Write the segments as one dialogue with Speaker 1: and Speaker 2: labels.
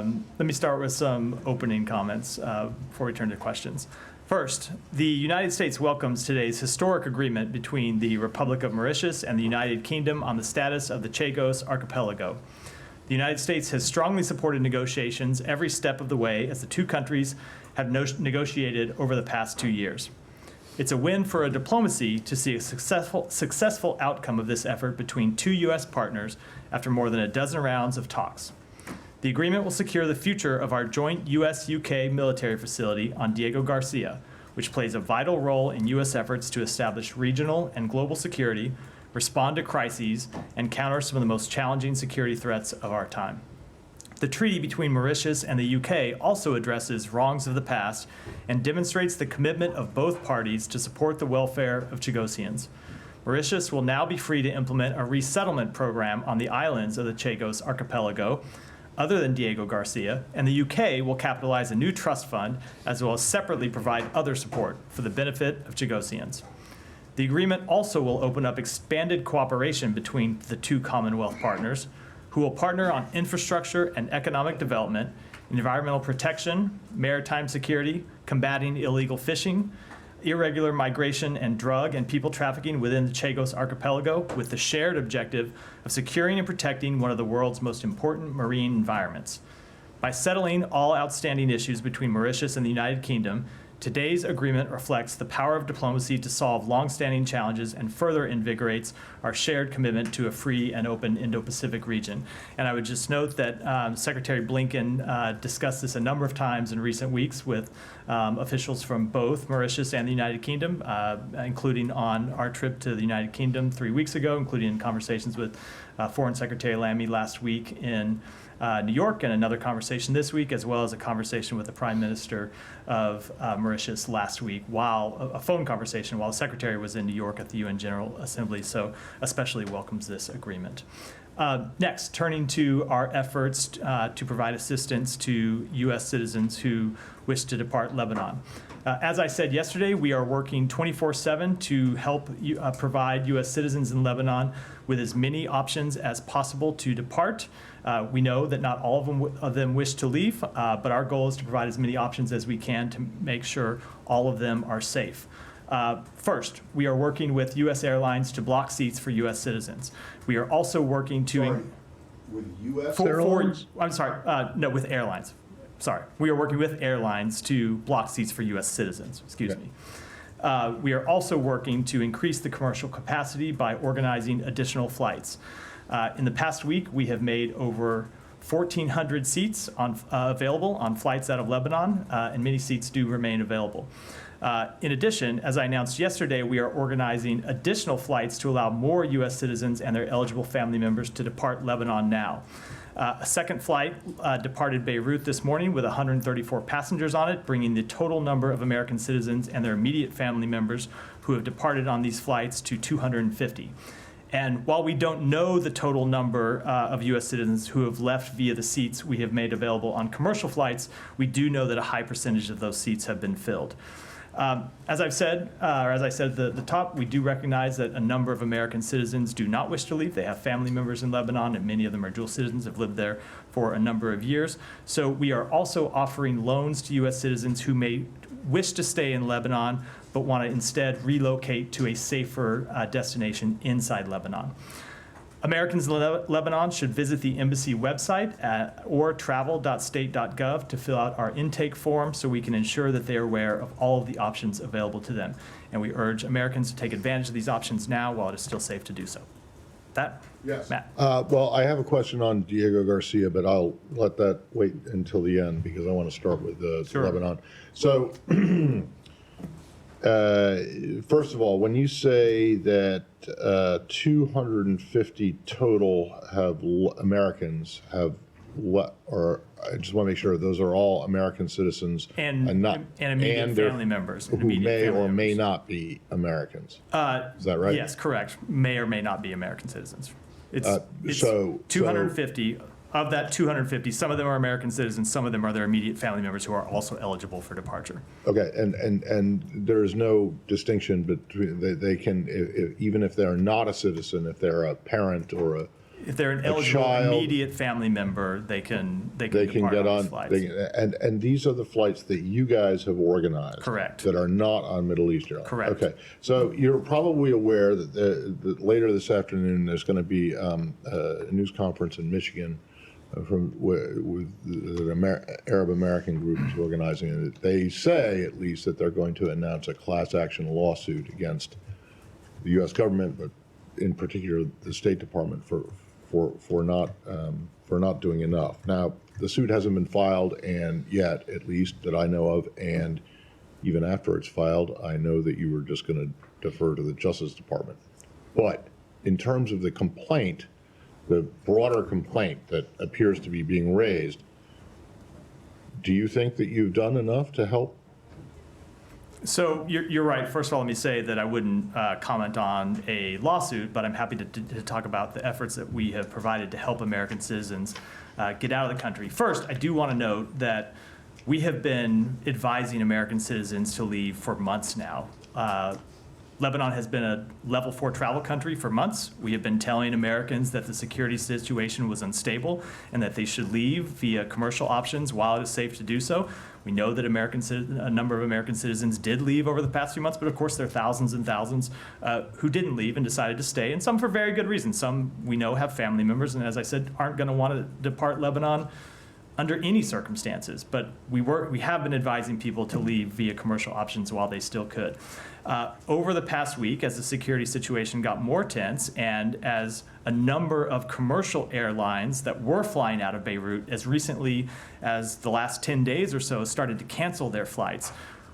Speaker 1: Let me start with some opening comments before we turn to questions. First, the United States welcomes today's historic agreement between the Republic of Mauritius and the United Kingdom on the status of the Chagos Archipelago. The United States has strongly supported negotiations every step of the way as the two countries have negotiated over the past 2 years. It's a win for a diplomacy to see a successful outcome of this effort between two U.S. partners after more than a dozen rounds of talks. The agreement will secure the future of our joint U.S.-UK military facility on Diego Garcia, which plays a vital role in U.S. efforts to establish regional and global security, respond to crises, and counter some of the most challenging security threats of our time. The treaty between Mauritius and the UK also addresses wrongs of the past and demonstrates the commitment of both parties to support the welfare of Chagosians. Mauritius will now be free to implement a resettlement program on the islands of the Chagos Archipelago, other than Diego Garcia, and the UK will capitalize a new trust fund as well as separately provide other support for the benefit of Chagosians. The agreement also will open up expanded cooperation between the two Commonwealth partners, who will partner on infrastructure and economic development, environmental protection, maritime security, combating illegal fishing, irregular migration, and drug and people trafficking within the Chagos Archipelago, with the shared objective of securing and protecting one of the world's most important marine environments. By settling all outstanding issues between Mauritius and the United Kingdom, today's agreement reflects the power of diplomacy to solve long-standing challenges and further invigorates our shared commitment to a free and open Indo-Pacific region. And I would just note that Secretary Blinken discussed this a number of times in recent weeks with officials from both Mauritius and the United Kingdom, including on our trip to the United Kingdom 3 weeks ago, including in conversations with Foreign Secretary Lamy last week in New York, and another conversation this week, as well as a conversation with the Prime Minister of Mauritius last week, while a phone conversation while the Secretary was in New York at the UN General Assembly, so especially welcomes this agreement. Next, turning to our efforts to provide assistance to U.S. citizens who wish to depart Lebanon. As I said yesterday, we are working 24/7 to help provide U.S. citizens in Lebanon with as many options as possible to depart. We know that not all of them wish to leave, but our goal is to provide as many options as we can to make sure all of them are safe. First, we are working with U.S. airlines to block seats for U.S. citizens. We are also working to...
Speaker 2: With U.S. airlines?
Speaker 1: No, with airlines. Sorry. We are working with airlines to block seats for U.S. citizens. Excuse me. We are also working to increase the commercial capacity by organizing additional flights. In the past week, we have made over 1,400 seats available on flights out of Lebanon, and many seats do remain available. In addition, as I announced yesterday, we are organizing additional flights to allow more U.S. citizens and their eligible family members to depart Lebanon now. A second flight departed Beirut this morning with 134 passengers on it, bringing the total number of American citizens and their immediate family members who have departed on these flights to 250. And while we don't know the total number of U.S. citizens who have left via the seats we have made available on commercial flights, we do know that a high percentage of those seats have been filled. As I said at the top, we do recognize that a number of American citizens do not wish to leave. They have family members in Lebanon, and many of them are dual citizens, have lived there for a number of years. So we are also offering loans to U.S. citizens who may wish to stay in Lebanon, but want to instead relocate to a safer destination inside Lebanon. Americans in Lebanon should visit the embassy website or travel.state.gov to fill out our intake form so we can ensure that they are aware of all of the options available to them. And we urge Americans to take advantage of these options now while it is still safe to do so. That?
Speaker 2: Yes.
Speaker 1: Matt.
Speaker 2: Well, I have a question on Diego Garcia, but I'll let that wait until the end because I want to start with
Speaker 1: Sure.
Speaker 2: Lebanon. So, first of all, when you say that 250 total Americans have, or I just want to make sure those are all American citizens
Speaker 1: And immediate family members.
Speaker 2: Who may or may not be Americans. Is that right?
Speaker 1: Yes, correct. May or may not be American citizens. It's
Speaker 2: so
Speaker 1: 250. Of that 250, some of them are American citizens, some of them are their immediate family members who are also eligible for departure.
Speaker 2: Okay, and there is no distinction between, they can, even if they're not a citizen, if they're a parent or a
Speaker 1: If they're an eligible
Speaker 2: child-
Speaker 1: immediate family member, they can
Speaker 2: They can
Speaker 1: depart
Speaker 2: get
Speaker 1: on
Speaker 2: on,
Speaker 1: these flights.
Speaker 2: and these are the flights that you guys have organized.
Speaker 1: Correct.
Speaker 2: That are not on Middle East Airlines.
Speaker 1: Correct.
Speaker 2: Okay, so you're probably aware that, that later this afternoon, there's going to be a news conference in Michigan with the Arab American group is organizing it. They say, at least, that they're going to announce a class action lawsuit against the U.S. government, but in particular the State Department for not doing enough. Now, the suit hasn't been filed, and yet, at least that I know of, and even after it's filed, I know that you were just going to defer to the Justice Department. But in terms of the complaint, the broader complaint that appears to be being raised, do you think that you've done enough to help?
Speaker 1: So you're right. First of all, let me say that I wouldn't comment on a lawsuit, but I'm happy to talk about the efforts that we have provided to help American citizens get out of the country. First, I do want to note that we have been advising American citizens to leave for months now. Lebanon has been a level 4 travel country for months. We have been telling Americans that the security situation was unstable and that they should leave via commercial options while it is safe to do so. We know that a number of American citizens did leave over the past few months, but of course there are thousands and thousands who didn't leave and decided to stay, and some for very good reasons. Some we know have family members, and as I said, aren't going to want to depart Lebanon under any circumstances, but we have been advising people to leave via commercial options while they still could. Over the past week, as the security situation got more tense and as a number of commercial airlines that were flying out of Beirut as recently as the last 10 days or so started to cancel their flights,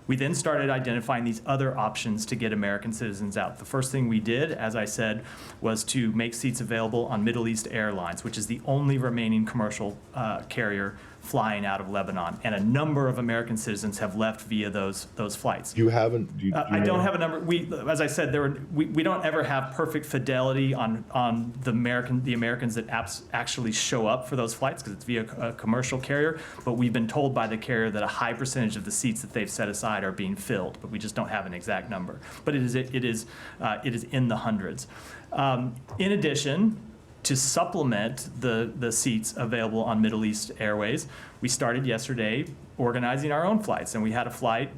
Speaker 1: we then started identifying these other options to get American citizens out. The first thing we did, as I said, was to make seats available on Middle East Airlines, which is the only remaining commercial carrier flying out of Lebanon. And a number of American citizens have left via those flights.
Speaker 2: You haven't? Do you
Speaker 1: I don't have a number. As I said, we don't ever have perfect fidelity on the Americans that actually show up for those flights because it's via a commercial carrier. But we've been told by the carrier that a high percentage of the seats that they've set aside are being filled. But we just don't have an exact number. But it is in the hundreds. In addition, to supplement the seats available on Middle East Airways, we started yesterday organizing our own flights, and we had a flight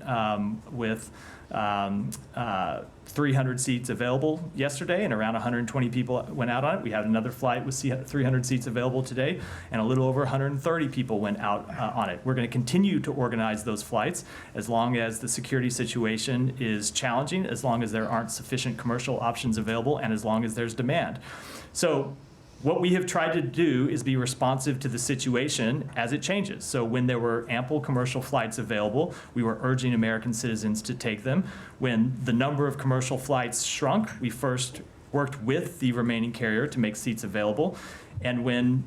Speaker 1: with 300 seats available yesterday, and around 120 people went out on it. We had another flight with 300 seats available today, and a little over 130 people went out on it. We're going to continue to organize those flights as long as the security situation is challenging, as long as there aren't sufficient commercial options available, and as long as there's demand. So what we have tried to do is be responsive to the situation as it changes. So when there were ample commercial flights available, we were urging American citizens to take them. When the number of commercial flights shrunk, we first worked with the remaining carrier to make seats available. And when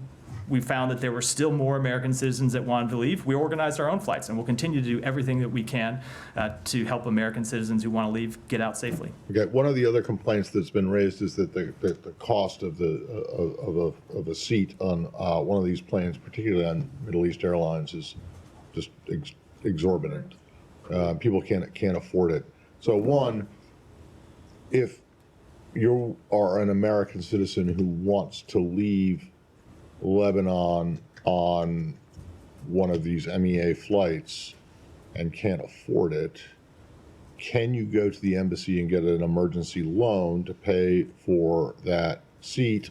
Speaker 1: we found that there were still more American citizens that wanted to leave, we organized our own flights, and we'll continue to do everything that we can to help American citizens who want to leave get out safely.
Speaker 2: Okay. One of the other complaints that's been raised is that the cost of a seat on one of these planes, particularly on Middle East Airlines, is just exorbitant. People can't afford it. So one, if you are an American citizen who wants to leave Lebanon on one of these MEA flights and can't afford it, can you go to the embassy and get an emergency loan to pay for that seat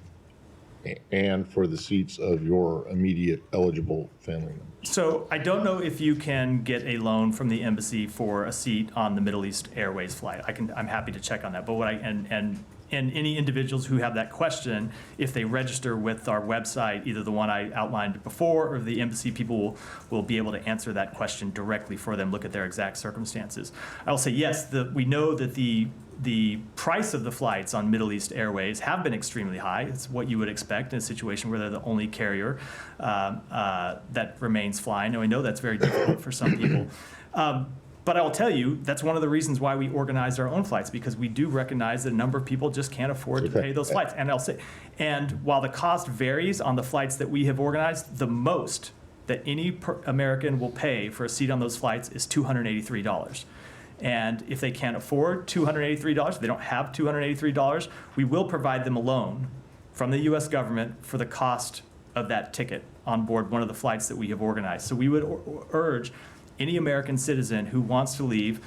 Speaker 2: and for the seats of your immediate eligible family members?
Speaker 1: So I don't know if you can get a loan from the embassy for a seat on the Middle East Airways flight. I'm happy to check on that. But and any individuals who have that question, if they register with our website, either the one I outlined before or the embassy, people will be able to answer that question directly for them, look at their exact circumstances. I will say, yes, we know that the price of the flights on Middle East Airways have been extremely high. It's what you would expect in a situation where they're the only carrier that remains flying. And we know that's very difficult for some people. But I will tell you, that's one of the reasons why we organized our own flights, because we do recognize that a number of people just can't afford to pay those flights. And while the cost varies on the flights that we have organized, the most that any American will pay for a seat on those flights is $283. And if they can't afford $283, if they don't have $283, we will provide them a loan from the U.S. government for the cost of that ticket on board one of the flights that we have organized. So we would urge any American citizen who wants to leave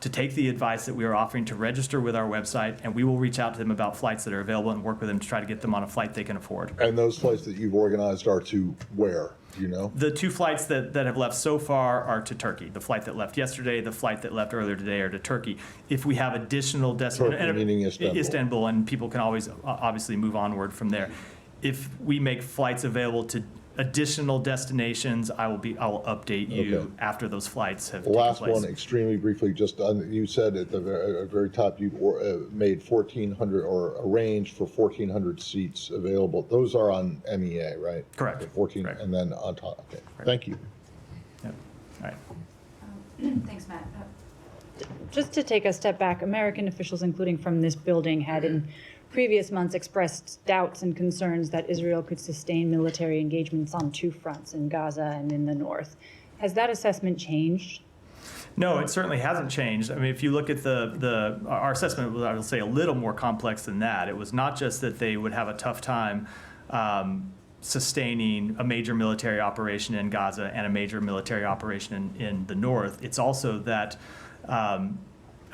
Speaker 1: to take the advice that we are offering to register with our website, and we will reach out to them about flights that are available and work with them to try to get them on a flight they can afford.
Speaker 2: And those flights that you've organized are to where? Do you know?
Speaker 1: The two flights that have left so far are to Turkey. The flight that left yesterday, the flight that left earlier today are to Turkey. If we have additional
Speaker 2: Turkey meaning Istanbul.
Speaker 1: and people can always obviously move onward from there. If we make flights available to additional destinations, I will update you
Speaker 2: Okay.
Speaker 1: after those flights have
Speaker 2: The
Speaker 1: taken
Speaker 2: last
Speaker 1: place.
Speaker 2: one, extremely briefly, just you said at the very top, you made 1,400 or arranged for 1,400 seats available. Those are on MEA, right?
Speaker 1: Correct.
Speaker 2: The 14,
Speaker 1: Correct.
Speaker 2: and then on top. Okay.
Speaker 1: Correct.
Speaker 2: Thank you.
Speaker 1: Yep. All right.
Speaker 3: Thanks, Matt.
Speaker 4: Just to take a step back, American officials, including from this building, had in previous months expressed doubts and concerns that Israel could sustain military engagements on two fronts, in Gaza and in the north. Has that assessment changed?
Speaker 1: No, it certainly hasn't changed. I mean, if you look at our assessment was, I will say, a little more complex than that. It was not just that they would have a tough time sustaining a major military operation in Gaza and a major military operation in the north. It's also that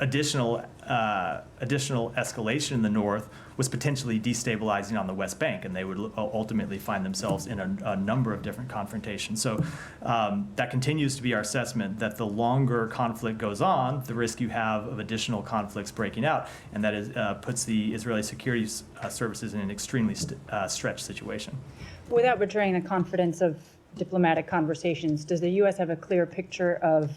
Speaker 1: additional escalation in the north was potentially destabilizing on the West Bank, and they would ultimately find themselves in a number of different confrontations. So that continues to be our assessment, that the longer conflict goes on, the risk you have of additional conflicts breaking out, and that is, puts the Israeli security services in an extremely stretched situation.
Speaker 4: Without betraying the confidence of diplomatic conversations, does the U.S. have a clear picture of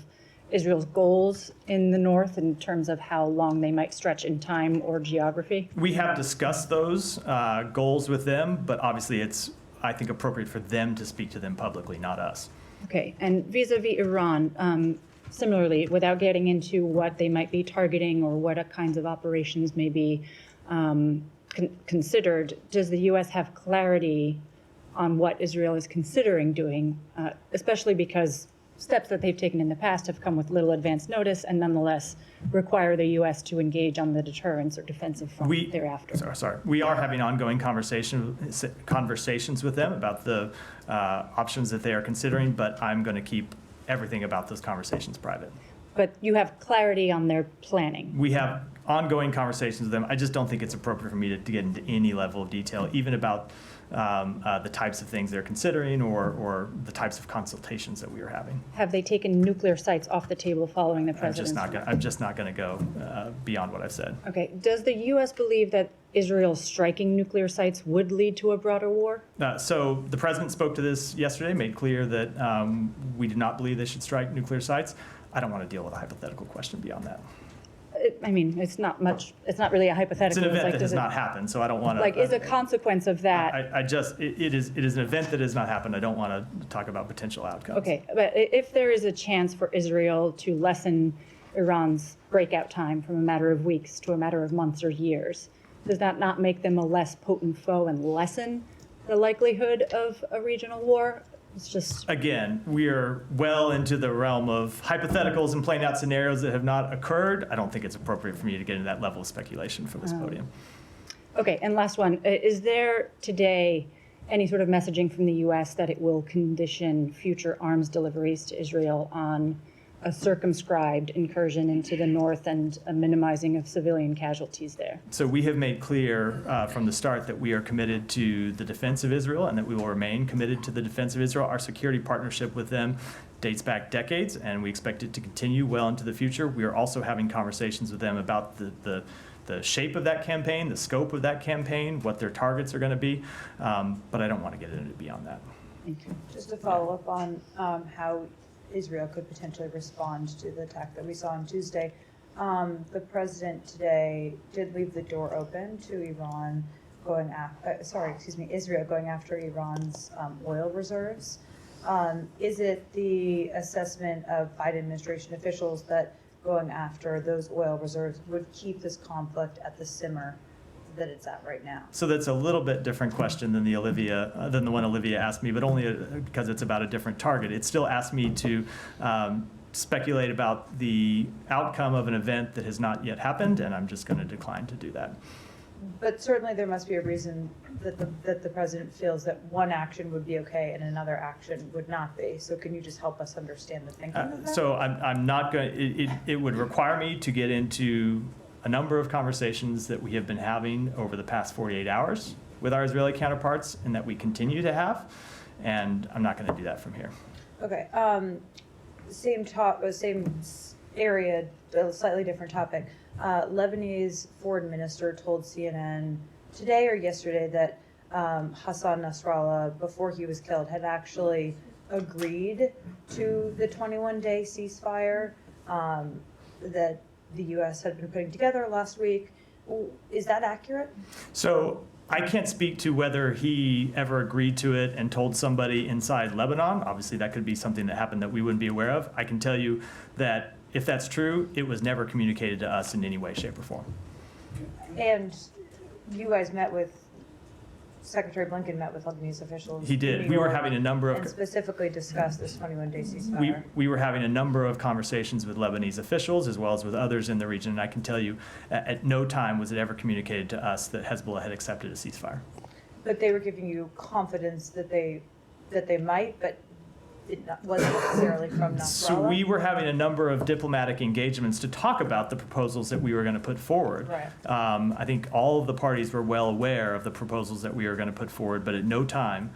Speaker 4: Israel's goals in the north in terms of how long they might stretch in time or geography?
Speaker 1: We have discussed those goals with them, but obviously it's, I think, appropriate for them to speak to them publicly, not us.
Speaker 4: Okay, and vis-a-vis Iran, similarly, without getting into what they might be targeting or what kinds of operations may be considered, does the U.S. have clarity on what Israel is considering doing, especially because steps that they've taken in the past have come with little advance notice and nonetheless require the U.S. to engage on the deterrence or defensive front thereafter?
Speaker 1: Sorry. We are having ongoing conversations with them about the options that they are considering, but I'm going to keep everything about those conversations private.
Speaker 4: But you have clarity on their planning?
Speaker 1: We have ongoing conversations with them. I just don't think it's appropriate for me to get into any level of detail, even about the types of things they're considering or the types of consultations that we are having.
Speaker 4: Have they taken nuclear sites off the table following the
Speaker 1: I'm
Speaker 4: president's?
Speaker 1: just not going to go beyond what I've said.
Speaker 4: Okay. Does the U.S. believe that Israel striking nuclear sites would lead to a broader war?
Speaker 1: So the president spoke to this yesterday, made clear that we do not believe they should strike nuclear sites. I don't want to deal with a hypothetical question beyond that.
Speaker 4: I mean, it's not really a hypothetical.
Speaker 1: It's an event
Speaker 4: like,
Speaker 1: that has not happened, so I don't want to.
Speaker 4: Like, is a consequence of that?
Speaker 1: It is an event that has not happened. I don't want to talk about potential outcomes.
Speaker 4: Okay, but if there is a chance for Israel to lessen Iran's breakout time from a matter of weeks to a matter of months or years, does that not make them a less potent foe and lessen the likelihood of a regional war? It's just,
Speaker 1: Again, we are well into the realm of hypotheticals and playing out scenarios that have not occurred. I don't think it's appropriate for me to get into that level of speculation from this podium.
Speaker 4: okay, and last one. Is there today any sort of messaging from the U.S. that it will condition future arms deliveries to Israel on a circumscribed incursion into the north and a minimizing of civilian casualties there?
Speaker 1: So we have made clear from the start that we are committed to the defense of Israel and that we will remain committed to the defense of Israel. Our security partnership with them dates back decades, and we expect it to continue well into the future. We are also having conversations with them about the shape of that campaign, the scope of that campaign, what their targets are going to be, but I don't want to get into beyond that.
Speaker 4: Thank you.
Speaker 3: Just to follow up on how Israel could potentially respond to the attack that we saw on Tuesday. The president today did leave the door open to Iran Israel going after Iran's oil reserves. Is it the assessment of Biden administration officials that going after those oil reserves would keep this conflict at the simmer that it's at right now?
Speaker 1: So that's a little bit different question than the one Olivia asked me, but only because it's about a different target. It still asked me to speculate about the outcome of an event that has not yet happened, and I'm just going to decline to do that.
Speaker 3: But certainly there must be a reason that the president feels that one action would be okay and another action would not be. So can you just help us understand the thinking of that?
Speaker 1: So I'm not going, it would require me to get into a number of conversations that we have been having over the past 48 hours with our Israeli counterparts and that we continue to have, and I'm not going to do that from here.
Speaker 3: Okay, same area, a slightly different topic. Lebanese foreign minister told CNN today or yesterday that Hassan Nasrallah, before he was killed, had actually agreed to the 21-day ceasefire that the U.S. had been putting together last week. Is that accurate?
Speaker 1: So I can't speak to whether he ever agreed to it and told somebody inside Lebanon. Obviously, that could be something that happened that we wouldn't be aware of. I can tell you that if that's true, it was never communicated to us in any way, shape, or form.
Speaker 3: And you guys met with, Secretary Blinken met with Lebanese officials.
Speaker 1: He did.
Speaker 3: in New
Speaker 1: We were
Speaker 3: York
Speaker 1: having a number
Speaker 3: And
Speaker 1: of
Speaker 3: specifically discussed this 21-day ceasefire.
Speaker 1: we were having a number of conversations with Lebanese officials as well as with others in the region. And I can tell you, at no time was it ever communicated to us that Hezbollah had accepted a ceasefire.
Speaker 3: But they were giving you confidence that they might, but it wasn't necessarily from Nasrallah?
Speaker 1: So we were having a number of diplomatic engagements to talk about the proposals that we were going to put forward.
Speaker 3: Right.
Speaker 1: I think all of the parties were well aware of the proposals that we were going to put forward, but at no time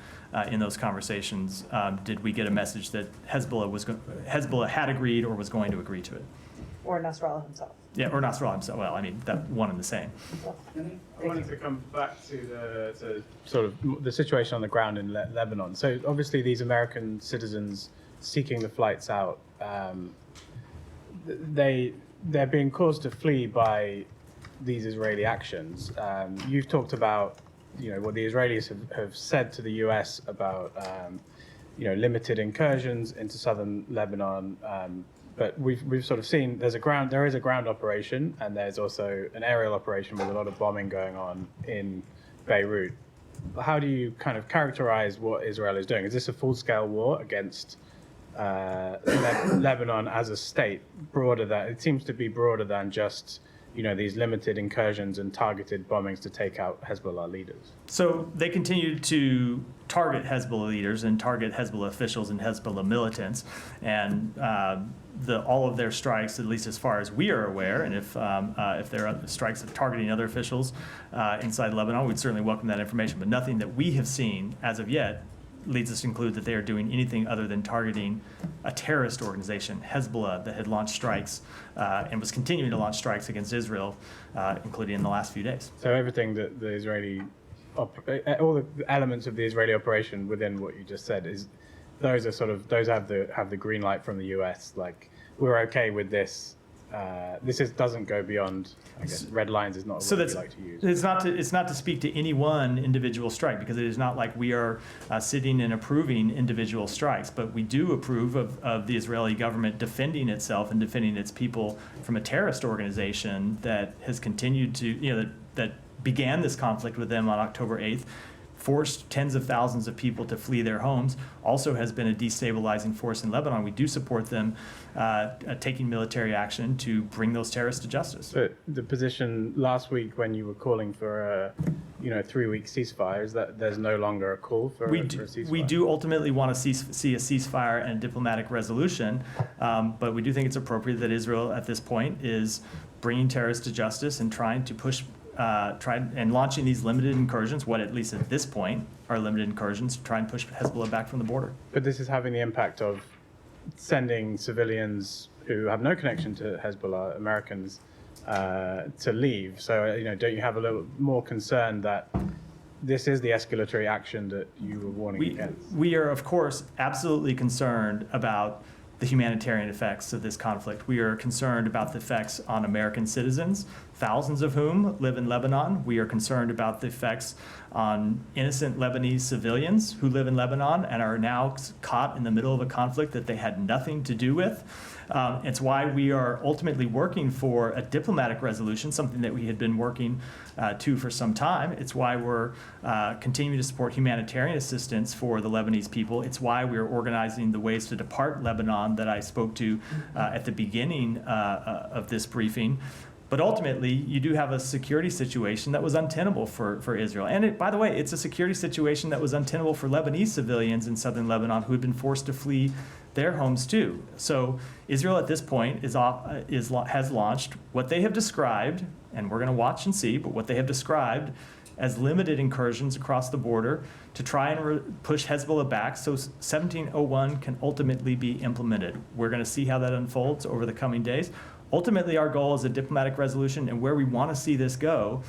Speaker 1: in those conversations did we get a message that Hezbollah had agreed or was going to agree to it.
Speaker 3: Or Nasrallah himself?
Speaker 1: Yeah, or Nasrallah himself. Well, I mean, that one and the same.
Speaker 5: I wanted to come back to sort of the situation on the ground in Lebanon. So obviously these American citizens seeking the flights out, they're being caused to flee by these Israeli actions. You've talked about, what the Israelis have said to the U.S. about, limited incursions into southern Lebanon. But we've sort of seen there is a ground operation and there's also an aerial operation with a lot of bombing going on in Beirut. How do you kind of characterize what Israel is doing? Is this a full-scale war against Lebanon as a state? It seems to be broader than just these limited incursions and targeted bombings to take out Hezbollah leaders.
Speaker 1: So they continue to target Hezbollah leaders and target Hezbollah officials and Hezbollah militants, and all of their strikes, at least as far as we are aware, and if there are strikes of targeting other officials inside Lebanon, we'd certainly welcome that information. But nothing that we have seen as of yet leads us to conclude that they are doing anything other than targeting a terrorist organization, Hezbollah, that had launched strikes and was continuing to launch strikes against Israel, including in the last few days.
Speaker 5: So everything that the Israeli, all the elements of the Israeli operation within what you just said those have the green light from the U.S. Like, we're okay with this. Doesn't go beyond, I guess, red lines is not a word we like to use.
Speaker 1: It's not to speak to any one individual strike, because it is not like we are sitting and approving individual strikes, but we do approve of the Israeli government defending itself and defending its people from a terrorist organization that has continued to, that began this conflict with them on October 8th, forced tens of thousands of people to flee their homes, also has been a destabilizing force in Lebanon. We do support them taking military action to bring those terrorists to justice.
Speaker 5: But the position last week when you were calling for a 3-week ceasefire is that there's no longer a call for a ceasefire?
Speaker 1: We do ultimately want to see a ceasefire and a diplomatic resolution, but we do think it's appropriate that Israel at this point is bringing terrorists to justice and trying to push and launching these limited incursions, what at least at this point are limited incursions, to try and push Hezbollah back from the border.
Speaker 5: But this is having the impact of sending civilians who have no connection to Hezbollah, Americans, to leave. So, don't you have a little more concern that this is the escalatory action that you were warning against?
Speaker 1: We are, of course, absolutely concerned about the humanitarian effects of this conflict. We are concerned about the effects on American citizens, thousands of whom live in Lebanon. We are concerned about the effects on innocent Lebanese civilians who live in Lebanon and are now caught in the middle of a conflict that they had nothing to do with. It's why we are ultimately working for a diplomatic resolution, something that we had been working to for some time. It's why we're continuing to support humanitarian assistance for the Lebanese people. It's why we're organizing the Ways to Depart Lebanon that I spoke to at the beginning of this briefing. But ultimately, you do have a security situation that was untenable for Israel. And by the way, it's a security situation that was untenable for Lebanese civilians in southern Lebanon who had been forced to flee their homes too. So Israel at this point has launched what they have described, and we're going to watch and see, but what they have described as limited incursions across the border to try and push Hezbollah back so 1701 can ultimately be implemented. We're going to see how that unfolds over the coming days. Ultimately, our goal is a diplomatic resolution, and where we want to see this go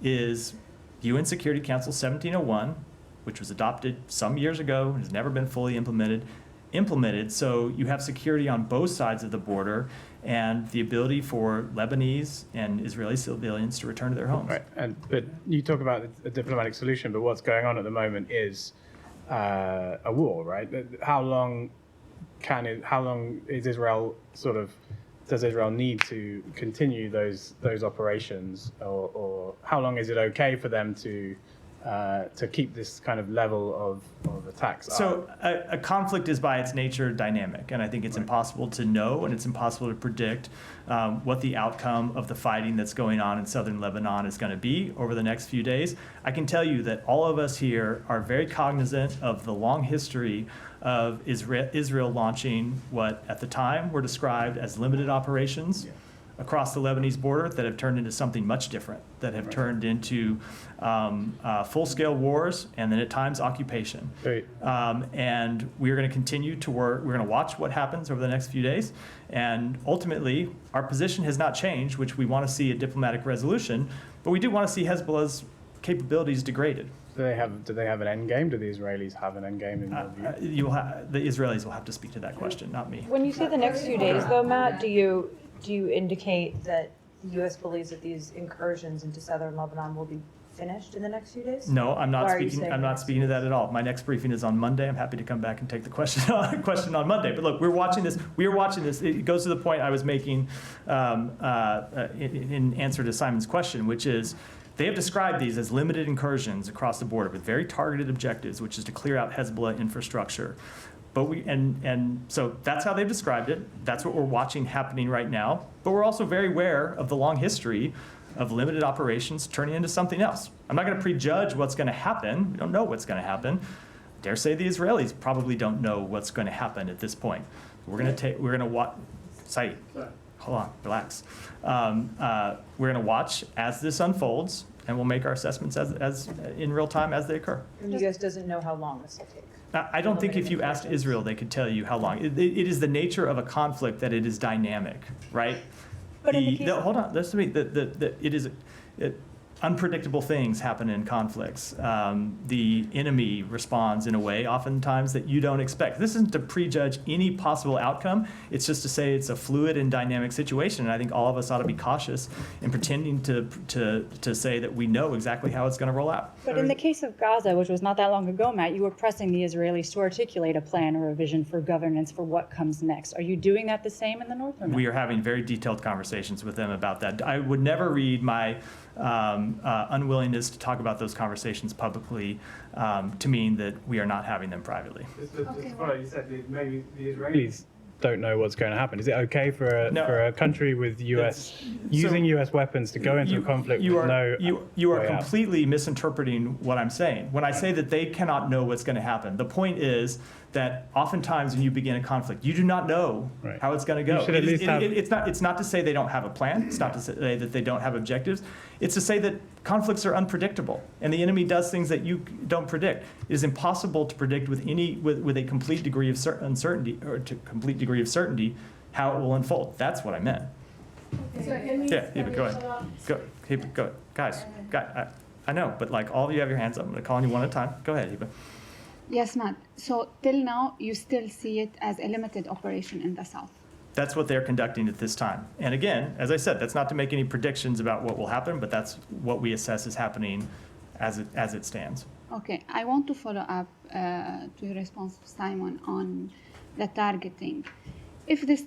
Speaker 1: is UN Security Council 1701, which was adopted some years ago and has never been fully implemented, so you have security on both sides of the border and the ability for Lebanese and Israeli civilians to return to their homes.
Speaker 5: Right, but you talk about a diplomatic solution, but what's going on at the moment is a war, right? How long is Israel does Israel need to continue those operations, or how long is it okay for them to keep this kind of level of attacks up?
Speaker 1: So a conflict is by its nature dynamic, and I think it's impossible to know and it's impossible to predict what the outcome of the fighting that's going on in southern Lebanon is going to be over the next few days. I can tell you that all of us here are very cognizant of the long history of Israel launching what at the time were described as limited operations across the Lebanese border that have turned into something much different, that have turned into full-scale wars and then at times occupation.
Speaker 5: Right.
Speaker 1: And we're going to continue to work. We're going to watch what happens over the next few days. And ultimately, our position has not changed, which we want to see a diplomatic resolution, but we do want to see Hezbollah's capabilities degraded.
Speaker 5: Do they have an end game? Do the Israelis have an end game in your view?
Speaker 1: The Israelis will have to speak to that question, not me.
Speaker 3: When you say the next few days, though, Matt, do you indicate that the U.S. believes that these incursions into southern Lebanon will be finished in the next few days?
Speaker 1: No, I'm not
Speaker 3: Why are you
Speaker 1: speaking.
Speaker 3: saying
Speaker 1: I'm not
Speaker 3: next
Speaker 1: speaking to that at all. My next briefing is on Monday. I'm happy to come back and take the question on Monday. But look, we're watching this. We are watching this. It goes to the point I was making in answer to Simon's question, which is they have described these as limited incursions across the border with very targeted objectives, which is to clear out Hezbollah infrastructure. But so that's how they've described it. That's what we're watching happening right now. But we're also very aware of the long history of limited operations turning into something else. I'm not going to prejudge what's going to happen. We don't know what's going to happen. Dare say the Israelis probably don't know what's going to happen at this point. We're going to watch. Saeed, hold on, relax. We're going to watch as this unfolds, and we'll make our assessments as in real time as they occur.
Speaker 3: And the U.S. doesn't know how long this will take.
Speaker 1: I don't think if you asked Israel, they could tell you how long. It is the nature of a conflict that it is dynamic, right?
Speaker 4: But in the case
Speaker 1: hold on, listen to me. Unpredictable things happen in conflicts. The enemy responds in a way oftentimes that you don't expect. This isn't to prejudge any possible outcome. It's just to say it's a fluid and dynamic situation. And I think all of us ought to be cautious in pretending to say that we know exactly how it's going to roll out.
Speaker 4: But in the case of Gaza, which was not that long ago, Matt, you were pressing the Israelis to articulate a plan or a vision for governance for what comes next. Are you doing that the same in the north or not?
Speaker 1: We are having very detailed conversations with them about that. I would never read my unwillingness to talk about those conversations publicly to mean that we are not having them privately.
Speaker 5: Just to follow, you said maybe the Israelis don't know what's going to happen. Is it okay for a country with using U.S. weapons to go into a conflict with no
Speaker 1: You are
Speaker 5: way out?
Speaker 1: completely misinterpreting what I'm saying. When I say that they cannot know what's going to happen, the point is that oftentimes when you begin a conflict, you do not know how it's going to go.
Speaker 5: You should at least have-
Speaker 1: It's not to say they don't have a plan. It's not to say that they don't have objectives. It's to say that conflicts are unpredictable, and the enemy does things that you don't predict. It is impossible to predict with a complete degree of uncertainty or to complete degree of certainty how it will unfold. That's what I meant. Yeah, go ahead. Go, guys. I know, but like all of you have your hands up. I'm going to call on you one at a time. Go ahead, Heba.
Speaker 6: Yes, Matt. So till now, you still see it as a limited operation in the south.
Speaker 1: That's what they're conducting at this time. And again, as I said, that's not to make any predictions about what will happen, but that's what we assess is happening as it stands.
Speaker 6: Okay, I want to follow up to your response, Simon, on the targeting. If this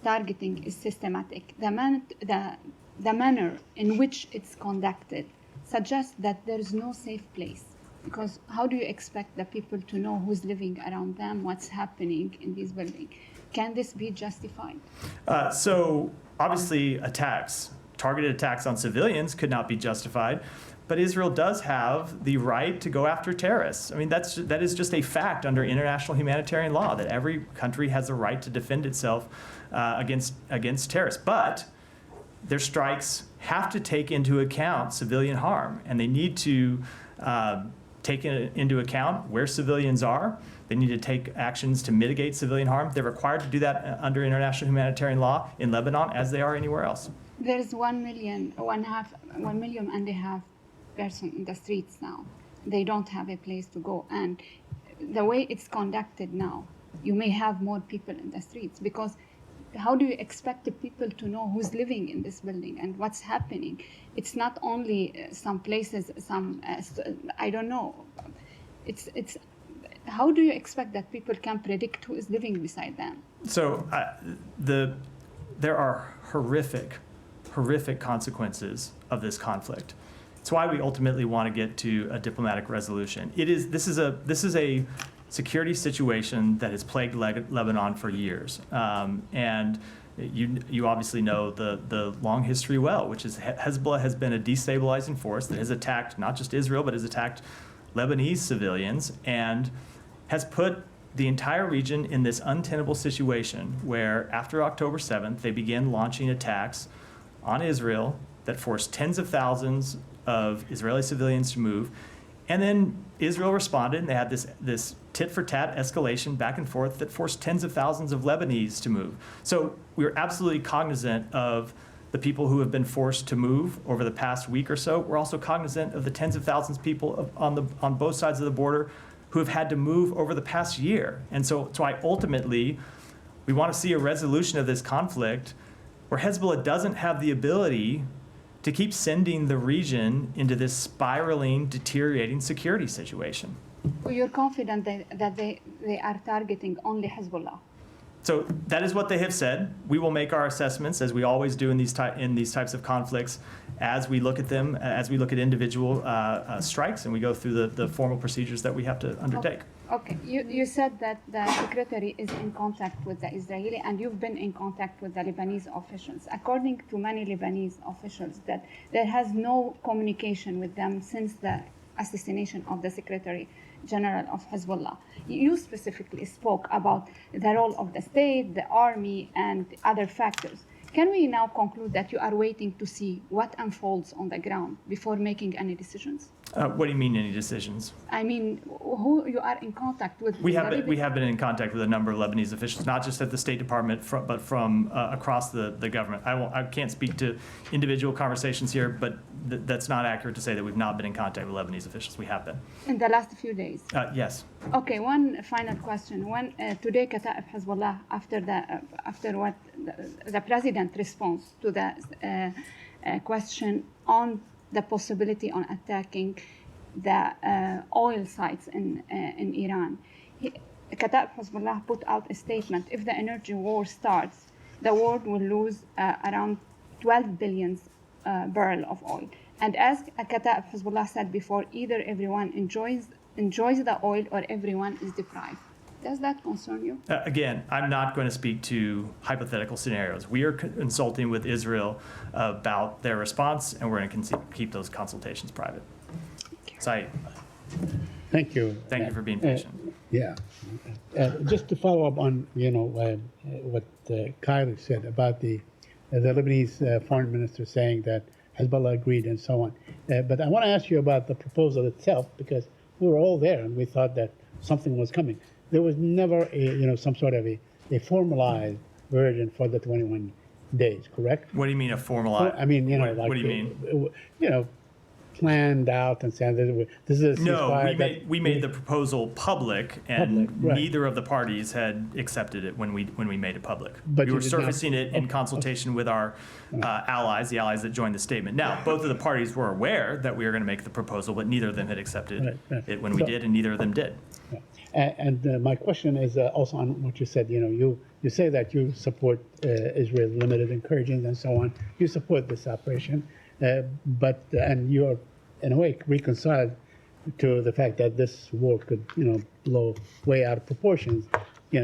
Speaker 6: targeting is systematic, the manner in which it's conducted suggests that there is no safe place. Because how do you expect the people to know who's living around them, what's happening in these buildings? Can this be justified?
Speaker 1: So obviously attacks targeted attacks on civilians could not be justified. But Israel does have the right to go after terrorists. I mean, that is just a fact under international humanitarian law, that every country has the right to defend itself against terrorists. But their strikes have to take into account civilian harm, and they need to take into account where civilians are. They need to take actions to mitigate civilian harm. They're required to do that under international humanitarian law in Lebanon, as they are anywhere else.
Speaker 6: There's 1.5 million person in the streets now. They don't have a place to go, and the way it's conducted now, you may have more people in the streets, because how do you expect the people to know who's living in this building and what's happening? It's not only some places, I don't know. It's how do you expect that people can predict who is living beside them?
Speaker 1: So there are horrific consequences of this conflict. It's why we ultimately want to get to a diplomatic resolution. This is a security situation that has plagued Lebanon for years, and you obviously know the long history well, which is Hezbollah has been a destabilizing force that has attacked not just Israel but has attacked Lebanese civilians and has put the entire region in this untenable situation where after October 7th they began launching attacks on Israel that forced tens of thousands of Israeli civilians to move. And then Israel responded, and they had this tit-for-tat escalation back and forth that forced tens of thousands of Lebanese to move. So we're absolutely cognizant of the people who have been forced to move over the past week or so. We're also cognizant of the tens of thousands of people on both sides of the border who have had to move over the past year. And so I ultimately, we want to see a resolution of this conflict where Hezbollah doesn't have the ability to keep sending the region into this spiraling, deteriorating security situation.
Speaker 6: Well, you're confident that they are targeting only Hezbollah?
Speaker 1: So that is what they have said. We will make our assessments, as we always do in these types of conflicts, as we look at them, as we look at individual strikes, and we go through the formal procedures that we have to undertake.
Speaker 6: Okay, you said that the secretary is in contact with the Israeli, and you've been in contact with the Lebanese officials. According to many Lebanese officials, that there has no communication with them since the assassination of the Secretary General of Hezbollah. You specifically spoke about the role of the state, the army, and other factors. Can we now conclude that you are waiting to see what unfolds on the ground before making any decisions?
Speaker 1: What do you mean, any decisions?
Speaker 6: I mean, who you are in contact with?
Speaker 1: We have been in contact with a number of Lebanese officials, not just at the State Department, but from across the government. I can't speak to individual conversations here, but that's not accurate to say that we've not been in contact with Lebanese officials. We have been.
Speaker 6: In the last few days?
Speaker 1: Yes.
Speaker 6: Okay, one final question. When today Kata'ib Hezbollah, after what the president responds to the question on the possibility on attacking the oil sites in Iran, Kata'ib Hezbollah put out a statement: if the energy war starts, the world will lose around 12 billion barrel of oil. And as Kata'ib Hezbollah said before, either everyone enjoys the oil or everyone is deprived. Does that concern you?
Speaker 1: Again, I'm not going to speak to hypothetical scenarios. We are consulting with Israel about their response, and we're going to keep those consultations private. Saeed,
Speaker 7: Thank you.
Speaker 1: thank you for being patient.
Speaker 7: Yeah. Just to follow up on, what Kylie said about the Lebanese foreign minister saying that Hezbollah agreed and so on. But I want to ask you about the proposal itself, because we were all there and we thought that something was coming. There was never some sort of a formalized version for the 21 days, correct?
Speaker 1: What do you mean a formalized?
Speaker 7: I mean,
Speaker 1: what do you mean?
Speaker 7: Planned out and saying this is a ceasefire.
Speaker 1: No, we made the proposal public, and
Speaker 7: right.
Speaker 1: neither of the parties had accepted it when we made it public.
Speaker 7: But
Speaker 1: we
Speaker 7: you
Speaker 1: were
Speaker 7: did not-
Speaker 1: surfacing it in consultation with our allies, the allies that joined the statement. Now, both of the parties were aware that we were going to make the proposal, but neither of them had accepted
Speaker 7: Right.
Speaker 1: it when we did, and neither of them did.
Speaker 7: And my question is also on what you said. You say that you support Israel's limited incursions and so on. You support this operation, and you're in a way reconciled to the fact that this war could blow way out of proportions.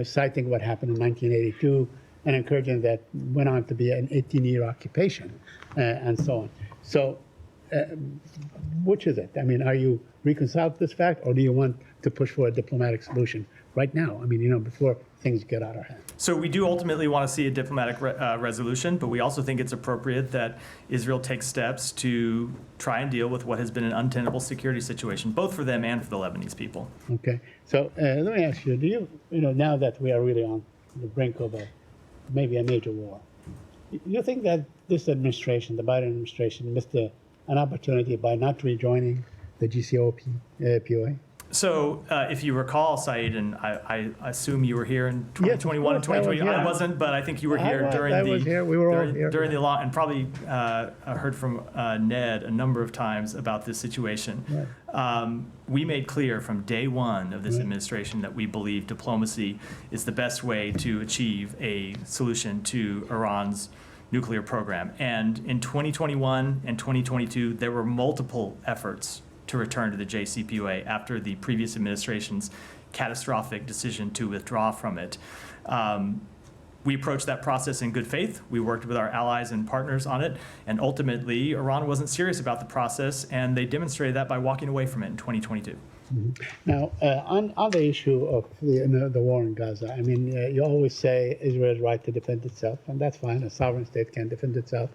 Speaker 7: Citing what happened in 1982 an incursion that went on to be an 18-year occupation, and so on. So, which is it? I mean, are you reconciled to this fact, or do you want to push for a diplomatic solution right now? I mean, before things get out of hand.
Speaker 1: So we do ultimately want to see a diplomatic resolution, but we also think it's appropriate that Israel takes steps to try and deal with what has been an untenable security situation, both for them and for the Lebanese people.
Speaker 7: Okay. So let me ask you: do you, now that we are really on the brink of maybe a major war, you think that this administration, the Biden administration, missed an opportunity by not rejoining the GCPOA?
Speaker 1: So if you recall, Saeed, and I assume you were here in 2021 and
Speaker 7: of course,
Speaker 1: 2020.
Speaker 7: I was, yeah.
Speaker 1: I wasn't, but I think you were here
Speaker 7: I was here. We were all here.
Speaker 1: during the law, and probably heard from Ned a number of times about this situation.
Speaker 7: Right.
Speaker 1: We made clear from day one of this administration that we believe diplomacy is the best way to achieve a solution to Iran's nuclear program. And in 2021 and 2022, there were multiple efforts to return to the JCPOA after the previous administration's catastrophic decision to withdraw from it. We approached that process in good faith. We worked with our allies and partners on it, and ultimately, Iran wasn't serious about the process, and they demonstrated that by walking away from it in 2022.
Speaker 7: Now, on the issue of the war in Gaza, I mean, you always say Israel's right to defend itself, and that's fine. A sovereign state can defend itself.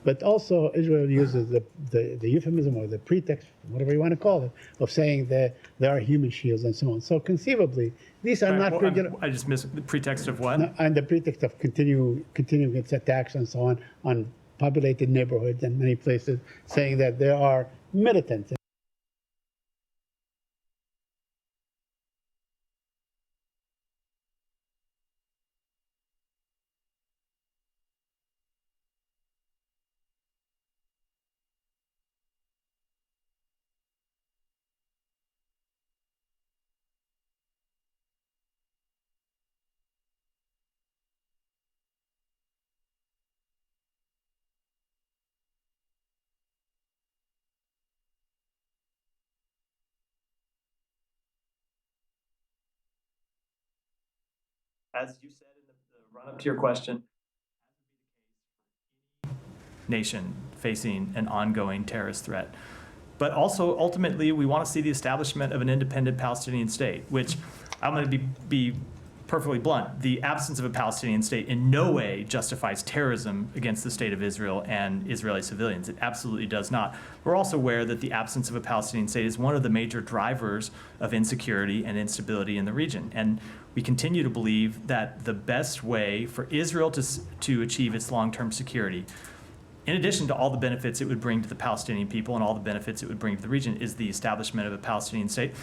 Speaker 7: But also, Israel uses the euphemism or the pretext, whatever you want to call it, of saying that there are human shields and so on. So conceivably, these are not regular.
Speaker 1: I just missed the pretext of what?
Speaker 7: And the pretext of continuing its attacks and so on populated neighborhoods and many places, saying that there are militants.
Speaker 1: As you said in the run-up to your question, nation facing an ongoing terrorist threat. But also, ultimately, we want to see the establishment of an independent Palestinian state, which I'm going to be perfectly blunt. The absence of a Palestinian state in no way justifies terrorism against the state of Israel and Israeli civilians. It absolutely does not. We're also aware that the absence of a Palestinian state is one of the major drivers of insecurity and instability in the region. And we continue to believe that the best way for Israel to achieve its long-term security, in addition to all the benefits it would bring to the Palestinian people and all the benefits it would bring to the region, is the establishment of a Palestinian state.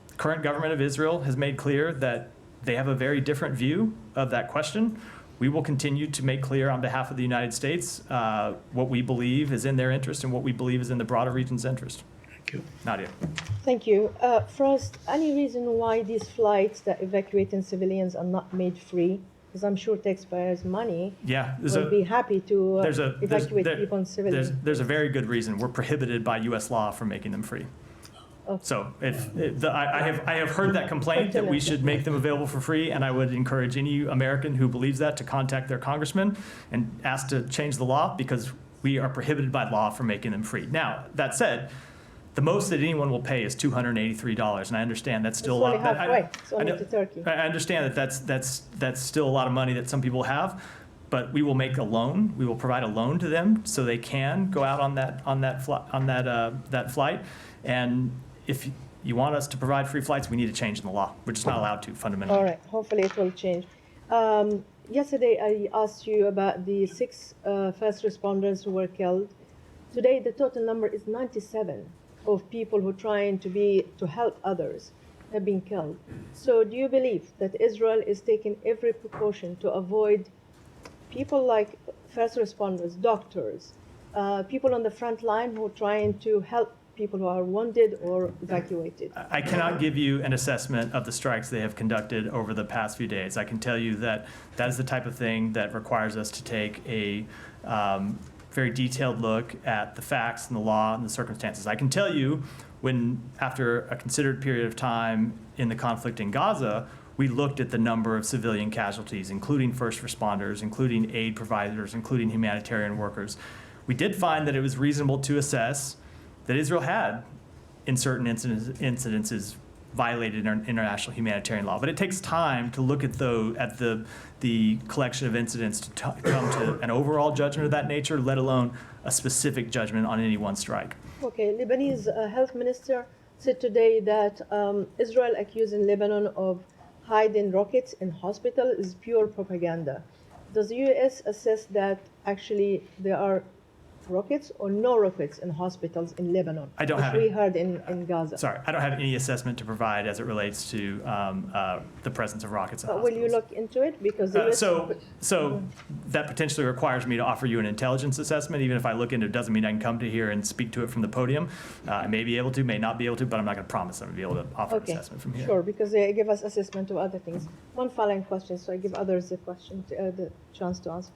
Speaker 1: The current government of Israel has made clear that they have a very different view of that question. We will continue to make clear on behalf of the United States what we believe is in their interest and what we believe is in the broader region's interest.
Speaker 7: Thank you.
Speaker 1: Nadia.
Speaker 8: Thank you. First, any reason why these flights that evacuating civilians are not made free? Because I'm sure taxpayers' money
Speaker 1: Yeah,
Speaker 8: will be happy to evacuate people and civilians.
Speaker 1: There's a very good reason. We're prohibited by U.S. law from making them free.
Speaker 8: Okay.
Speaker 1: So I have heard that complaint that we should make them available for free, and I would encourage any American who believes that to contact their congressman and ask to change the law, because we are prohibited by law from making them free. Now, that said, the most that anyone will pay is $283, and I understand that's still
Speaker 8: It's
Speaker 1: a lot.
Speaker 8: only halfway. It's only to Turkey.
Speaker 1: I understand that that's still a lot of money that some people have, but we will make a loan. We will provide a loan to them so they can go out on that flight. And if you want us to provide free flights, we need to change in the law. We're just not allowed to fundamentally.
Speaker 8: All right. Hopefully it will change. Yesterday I asked you about the 6 first responders who were killed. Today the total number is 97 of people who are trying to help others have been killed. So do you believe that Israel is taking every precaution to avoid people like first responders, doctors, people on the front line who are trying to help people who are wounded or evacuated?
Speaker 1: I cannot give you an assessment of the strikes they have conducted over the past few days. I can tell you that that is the type of thing that requires us to take a very detailed look at the facts and the law and the circumstances. I can tell you when, after a considered period of time in the conflict in Gaza, we looked at the number of civilian casualties, including first responders, including aid providers, including humanitarian workers. We did find that it was reasonable to assess that Israel had, in certain incidences, violated international humanitarian law. But it takes time to look at the collection of incidents to come to an overall judgment of that nature, let alone a specific judgment on any one strike.
Speaker 8: Okay, Lebanese health minister said today that Israel accusing Lebanon of hiding rockets in hospital is pure propaganda. Does the U.S. assess that actually there are rockets or no rockets in hospitals in Lebanon?
Speaker 1: I don't
Speaker 8: which
Speaker 1: have
Speaker 8: we
Speaker 1: it.
Speaker 8: heard in Gaza.
Speaker 1: Sorry, I don't have any assessment to provide as it relates to the presence of rockets in
Speaker 8: But will you
Speaker 1: hospitals.
Speaker 8: look into it? Because the US
Speaker 1: So that potentially requires me to offer you an intelligence assessment. Even if I look into it, doesn't mean I can come to here and speak to it from the podium. I may be able to, may not be able to, but I'm not going to promise I'm going to be able to offer an
Speaker 8: Okay,
Speaker 1: assessment from here.
Speaker 8: sure, because they give us assessment of other things. One following question, so I give others the chance to answer.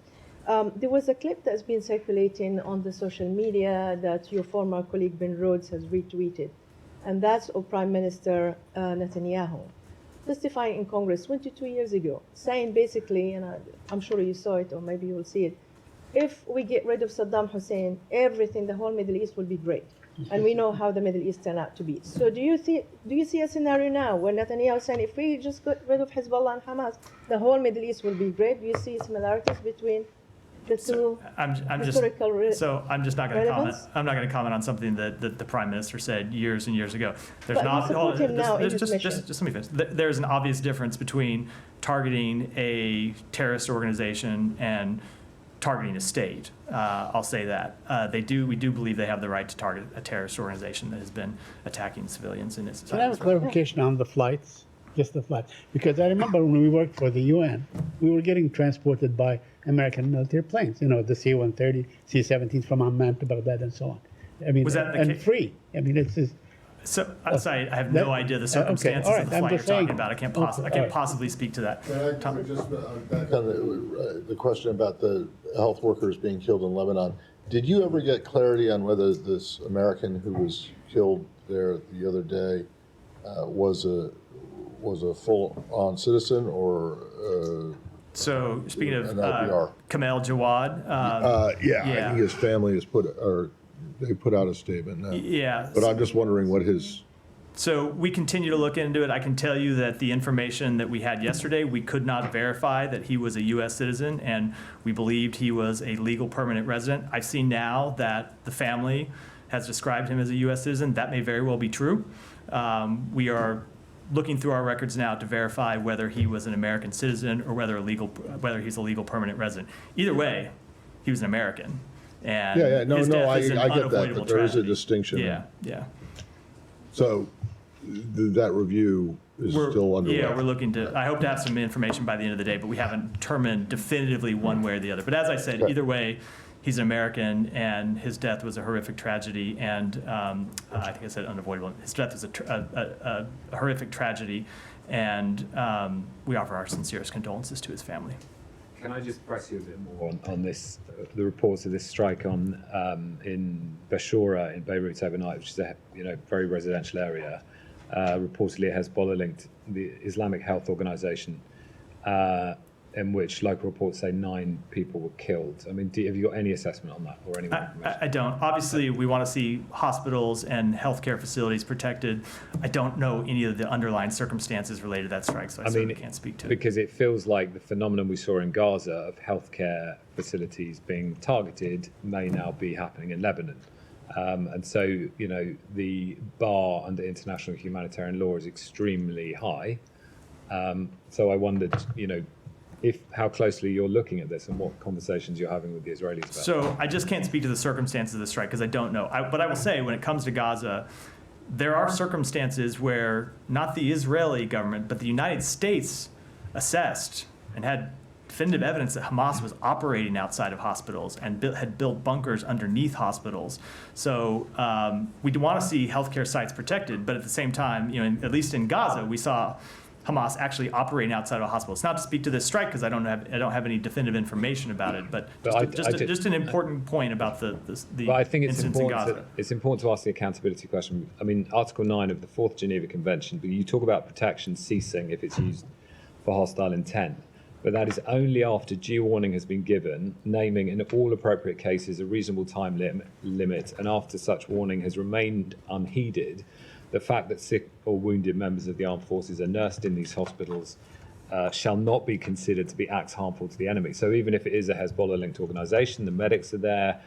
Speaker 8: There was a clip that's been circulating on the social media that your former colleague Ben Rhodes has retweeted, and that's of Prime Minister Netanyahu testifying in Congress 22 years ago, saying basically, and I'm sure you saw it or maybe you will see it, if we get rid of Saddam Hussein, everything, the whole Middle East will be great. And we know how the Middle East turned out to be. So do you see a scenario now where Netanyahu is saying if we just got rid of Hezbollah and Hamas, the whole Middle East will be great? Do you see similarities between the two
Speaker 1: I'm just
Speaker 8: historical
Speaker 1: I'm just not going to comment.
Speaker 8: relevance?
Speaker 1: I'm not going to comment on something that the prime minister said years and years ago. There's
Speaker 8: But
Speaker 1: not.
Speaker 8: you support him now in his
Speaker 1: just
Speaker 8: mission.
Speaker 1: let me finish. There's an obvious difference between targeting a terrorist organization and targeting a state. I'll say that we do believe they have the right to target a terrorist organization that has been attacking civilians in its.
Speaker 7: Can I have a clarification on the flights? Just the flights. Because I remember when we worked for the UN, we were getting transported by American military planes, the C-130, C-17s from Amman to Baghdad and so on. I mean,
Speaker 1: Was that the
Speaker 7: and
Speaker 1: case?
Speaker 7: free. I mean, it's just,
Speaker 1: So I have no idea the circumstances
Speaker 7: all right,
Speaker 1: of the
Speaker 7: I'm
Speaker 1: flight you're
Speaker 7: just saying-
Speaker 1: talking about. I can't
Speaker 7: all right.
Speaker 1: possibly speak to that. Tom?
Speaker 2: Just back on the question about the health workers being killed in Lebanon. Did you ever get clarity on whether this American who was killed there the other day was a full-on citizen or?
Speaker 1: So speaking of
Speaker 2: An LPR.
Speaker 1: Kamel Jawad,
Speaker 2: Yeah, I
Speaker 1: yeah.
Speaker 2: think his family has they put out a statement now.
Speaker 1: yeah.
Speaker 2: But I'm just wondering what his.
Speaker 1: So we continue to look into it. I can tell you that the information that we had yesterday, we could not verify that he was a U.S. citizen, and we believed he was a legal permanent resident. I've seen now that the family has described him as a U.S. citizen. That may very well be true. We are looking through our records now to verify whether he was an American citizen or whether he's a legal permanent resident. Either way, he was an American. And
Speaker 2: Yeah,
Speaker 1: his death
Speaker 2: I
Speaker 1: is an
Speaker 2: get that,
Speaker 1: unavoidable
Speaker 2: but there is a
Speaker 1: tragedy.
Speaker 2: distinction.
Speaker 1: Yeah.
Speaker 2: So that review is still underway.
Speaker 1: Yeah, we're looking to, I hope to have some information by the end of the day, but we haven't determined definitively one way or the other. But as I said,
Speaker 2: Okay.
Speaker 1: either way, he's an American, and his death was a horrific tragedy, and I think I said unavoidable. His death was a horrific tragedy, and we offer our sincerest condolences to his family.
Speaker 9: Can I just press you a bit more on this, the reports of this strike on in Bashura in Beirut overnight, which is a very residential area. Reportedly, Hezbollah linked the Islamic Health Organization, in which local reports say 9 people were killed. I mean, have you got any assessment on that or any more information?
Speaker 1: I don't. Obviously, we want to see hospitals and healthcare facilities protected. I don't know any of the underlying circumstances related to that strike, so I certainly can't speak to it.
Speaker 9: Because it feels like the phenomenon we saw in Gaza of healthcare facilities being targeted may now be happening in Lebanon. And so, the bar under international humanitarian law is extremely high. So I wondered, how closely you're looking at this and what conversations you're having with the Israelis about it.
Speaker 1: So I just can't speak to the circumstances of the strike because I don't know. But I will say, when it comes to Gaza, there are circumstances where not the Israeli government, but the United States assessed and had definitive evidence that Hamas was operating outside of hospitals and had built bunkers underneath hospitals. So we do want to see healthcare sites protected, but at the same time, at least in Gaza, we saw Hamas actually operating outside of a hospital. It's not to speak to this strike because I don't have any definitive information about it, but just an important point about the
Speaker 9: But I think it's
Speaker 1: incidents in
Speaker 9: important.
Speaker 1: Gaza.
Speaker 9: It's important to ask the accountability question. I mean, Article 9 of the 4th Geneva Convention. But you talk about protection ceasing if it's used for hostile intent. But that is only after due warning has been given, naming in all appropriate cases a reasonable time limit, and after such warning has remained unheeded, the fact that sick or wounded members of the armed forces are nursed in these hospitals shall not be considered to be acts harmful to the enemy. So even if it is a Hezbollah-linked organisation, the medics are there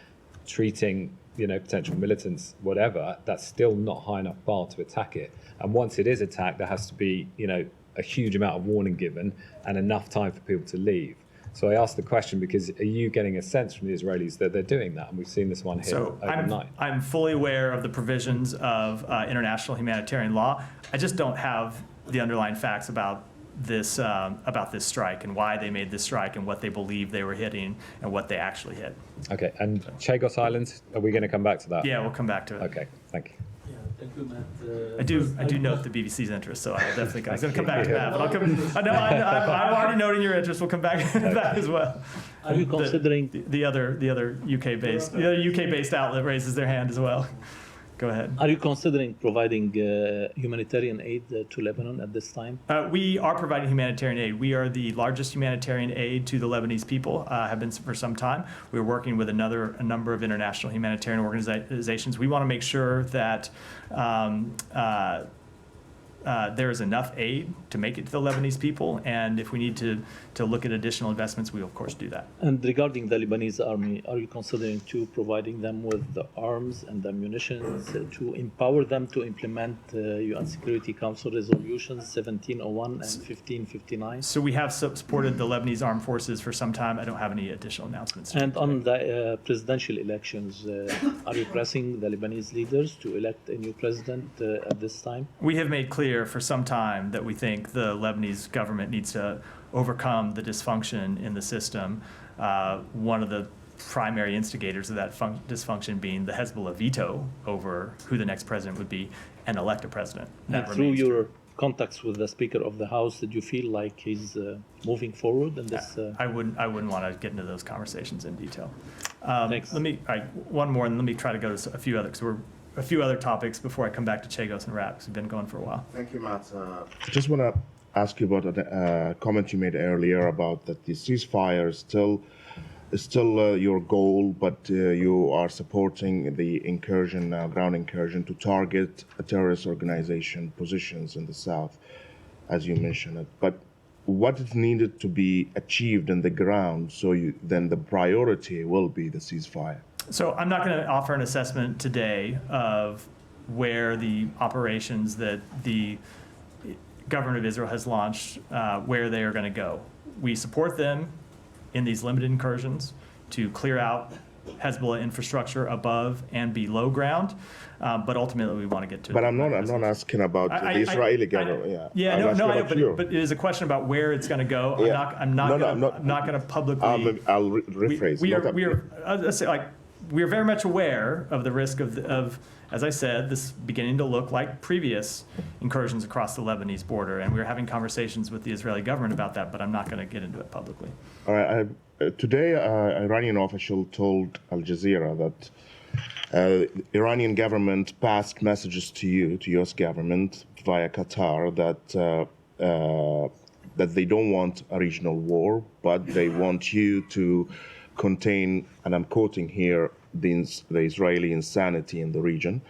Speaker 9: treating, potential militants, whatever, that's still not high enough bar to attack it. And once it is attacked, there has to be, a huge amount of warning given and enough time for people to leave. So I asked the question because are you getting a sense from the Israelis that they're doing that? And we've seen this one here
Speaker 1: So
Speaker 9: overnight.
Speaker 1: I'm fully aware of the provisions of international humanitarian law. I just don't have the underlying facts about this strike and why they made this strike and what they believe they were hitting and what they actually hit.
Speaker 9: Okay, and Chagos Island, are we going to come back to that?
Speaker 1: Yeah, we'll come back to it.
Speaker 9: Okay, thank you.
Speaker 10: Yeah, thank you, Matt.
Speaker 1: I do note the BBC's interest, so I'll definitely. I was going to come back to that, but I'll come. I'm already noting your interest. We'll come back to that as well.
Speaker 10: Are you considering
Speaker 1: the other UK-based outlet raises their hand as well? Go ahead.
Speaker 10: Are you considering providing humanitarian aid to Lebanon at this time?
Speaker 1: We are providing humanitarian aid. We are the largest humanitarian aid to the Lebanese people, have been for some time. We're working with a number of international humanitarian organizations. We want to make sure that there is enough aid to make it to the Lebanese people, and if we need to look at additional investments, we will of course do that.
Speaker 10: And regarding the Lebanese army, are you considering to providing them with the arms and the munitions to empower them to implement UN Security Council resolutions 1701 and 1559?
Speaker 1: So we have supported the Lebanese armed forces for some time. I don't have any additional announcements.
Speaker 10: And on the presidential elections, are you pressing the Lebanese leaders to elect a new president at this time?
Speaker 1: We have made clear for some time that we think the Lebanese government needs to overcome the dysfunction in the system. One of the primary instigators of that dysfunction being the Hezbollah veto over who the next president would be and elect a president.
Speaker 10: And through your contacts with the Speaker of the House, did you feel like he's moving forward in this?
Speaker 1: I wouldn't want to get into those conversations in detail.
Speaker 10: Thanks.
Speaker 1: One more, and let me try to go to a few others. A few other topics before I come back to Chagos and Rap, because we've been going for a while.
Speaker 11: Thank you, Matt. Just want to ask you about a comment you made earlier about that the ceasefire is still your goal, but you are supporting the incursion, ground incursion, to target a terrorist organization positions in the south, as you mentioned it. But what is needed to be achieved in the ground, so then the priority will be the ceasefire?
Speaker 1: So I'm not going to offer an assessment today of where the operations that the government of Israel has launched, where they are going to go. We support them in these limited incursions to clear out Hezbollah infrastructure above and below ground, but ultimately we want to get to.
Speaker 11: But I'm not asking about the Israeli government.
Speaker 1: But it is a question about where it's going to go.
Speaker 11: Yeah.
Speaker 1: I'm not going to publicly.
Speaker 11: I'll rephrase.
Speaker 1: We are very much aware of the risk of, as I said, this beginning to look like previous incursions across the Lebanese border, and we're having conversations with the Israeli government about that, but I'm not going to get into it publicly.
Speaker 11: All right. Today, Iranian official told Al Jazeera that Iranian government passed messages to you, to U.S. government via Qatar, that they don't want a regional war, but they want you to contain, and I'm quoting here, the Israeli insanity in the region,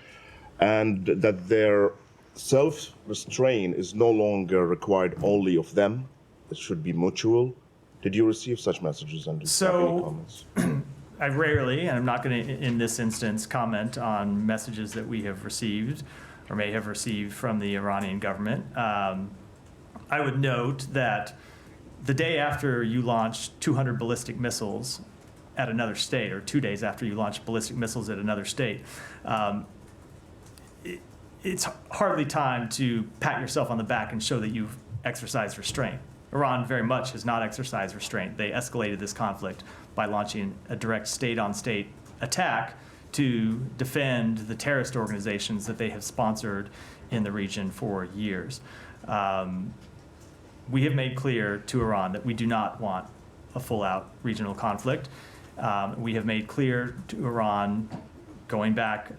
Speaker 11: and that their self-restraint is no longer required only of them. It should be mutual. Did you receive such messages and have any comments?
Speaker 1: I rarely, and I'm not going to, in this instance, comment on messages that we have received or may have received from the Iranian government. I would note that the day after you launched 200 ballistic missiles at another state, or 2 days after you launched ballistic missiles at another state, it's hardly time to pat yourself on the back and show that you've exercised restraint. Iran very much has not exercised restraint. They escalated this conflict by launching a direct state-on-state attack to defend the terrorist organizations that they have sponsored in the region for years. We have made clear to Iran that we do not want a full-out regional conflict. We have made clear to Iran, going back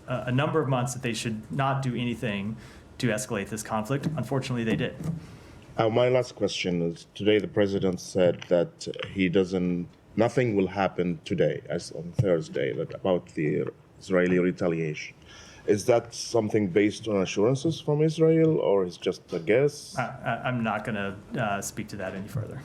Speaker 1: a number of months, that they should not do anything to escalate this conflict. Unfortunately, they did.
Speaker 11: My last question is, today the president said that nothing will happen today, as on Thursday, about the Israeli retaliation. Is that something based on assurances from Israel, or is just a guess?
Speaker 1: I'm not going to speak to that any further.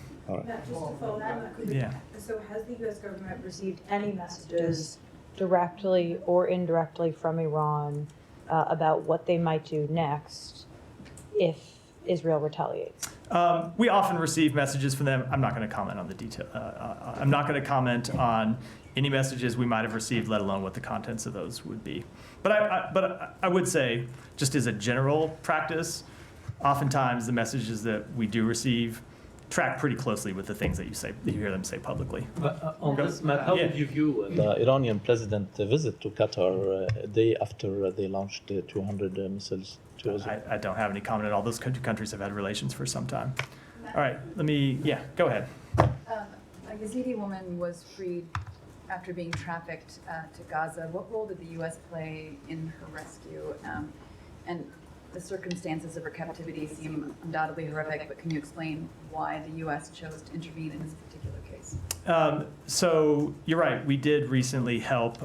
Speaker 3: Just to follow that,
Speaker 1: Yeah.
Speaker 3: so has the U.S. government received any messages directly or indirectly from Iran about what they might do next if Israel retaliates?
Speaker 1: We often receive messages from them. I'm not going to comment on the detail. I'm not going to comment on any messages we might have received, let alone what the contents of those would be. But I would say, just as a general practice, oftentimes the messages that we do receive track pretty closely with the things that you hear them say publicly.
Speaker 10: On this matter, how did you view the Iranian president's visit to Qatar a day after they launched 200 missiles to Israel?
Speaker 1: I don't have any comment at all. Those countries have had relations for some time. All right, go ahead.
Speaker 12: A Yazidi woman was freed after being trafficked to Gaza. What role did the U.S. play in her rescue? And the circumstances of her captivity seem undoubtedly horrific, but can you explain why the U.S. chose to intervene in this particular case?
Speaker 1: So you're right. We did recently help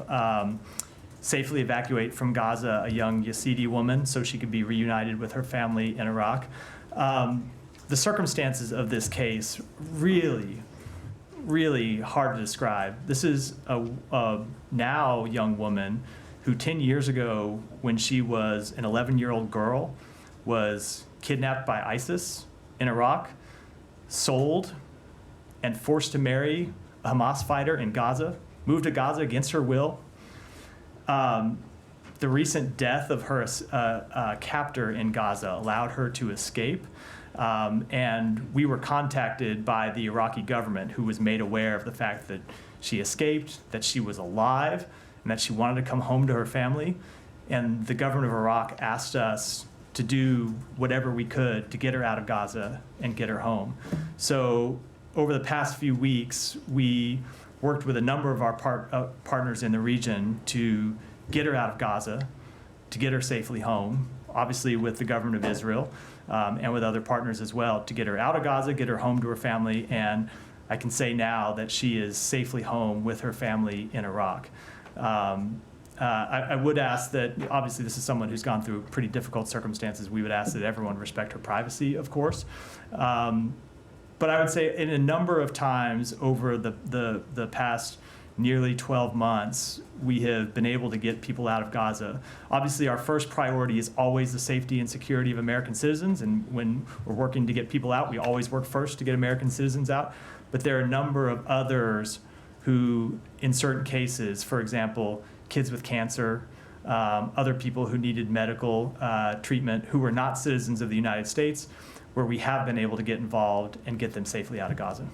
Speaker 1: safely evacuate from Gaza a young Yazidi woman so she could be reunited with her family in Iraq. The circumstances of this case really hard to describe. This is a now young woman who 10 years ago, when she was an 11-year-old girl, was kidnapped by ISIS in Iraq, sold, and forced to marry a Hamas fighter in Gaza, moved to Gaza against her will. The recent death of her captor in Gaza allowed her to escape. And we were contacted by the Iraqi government, who was made aware of the fact that she escaped, that she was alive, and that she wanted to come home to her family. And the government of Iraq asked us to do whatever we could to get her out of Gaza and get her home. So over the past few weeks, we worked with a number of our partners in the region to get her out of Gaza, to get her safely home, obviously with the government of Israel, and with other partners as well, to get her out of Gaza, get her home to her family. And I can say now that she is safely home with her family in Iraq. I would ask that, obviously this is someone who's gone through pretty difficult circumstances. We would ask that everyone respect her privacy, of course. But I would say in a number of times over the past nearly 12 months, we have been able to get people out of Gaza. Obviously, our first priority is always the safety and security of American citizens. And when we're working to get people out, we always work first to get American citizens out. But there are a number of others who, in certain cases, for example, kids with cancer, other people who needed medical treatment, who were not citizens of the United States, where we have been able to get involved and get them safely out of Gaza.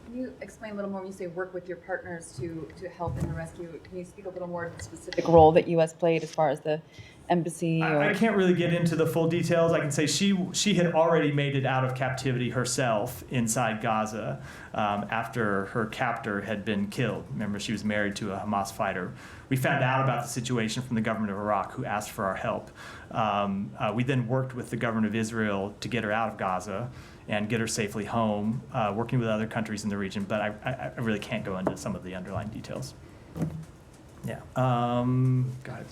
Speaker 12: Can you explain a little more when you say work with your partners to help in the rescue? Can you speak a little more to the specific role that U.S. played as far as the embassy?
Speaker 1: I can't really get into the full details. I can say she had already made it out of captivity herself inside Gaza after her captor had been killed. Remember, she was married to a Hamas fighter. We found out about the situation from the government of Iraq, who asked for our help. We then worked with the government of Israel to get her out of Gaza and get her safely home, working with other countries in the region. But I really can't go into some of the underlying details. Yeah. Go ahead.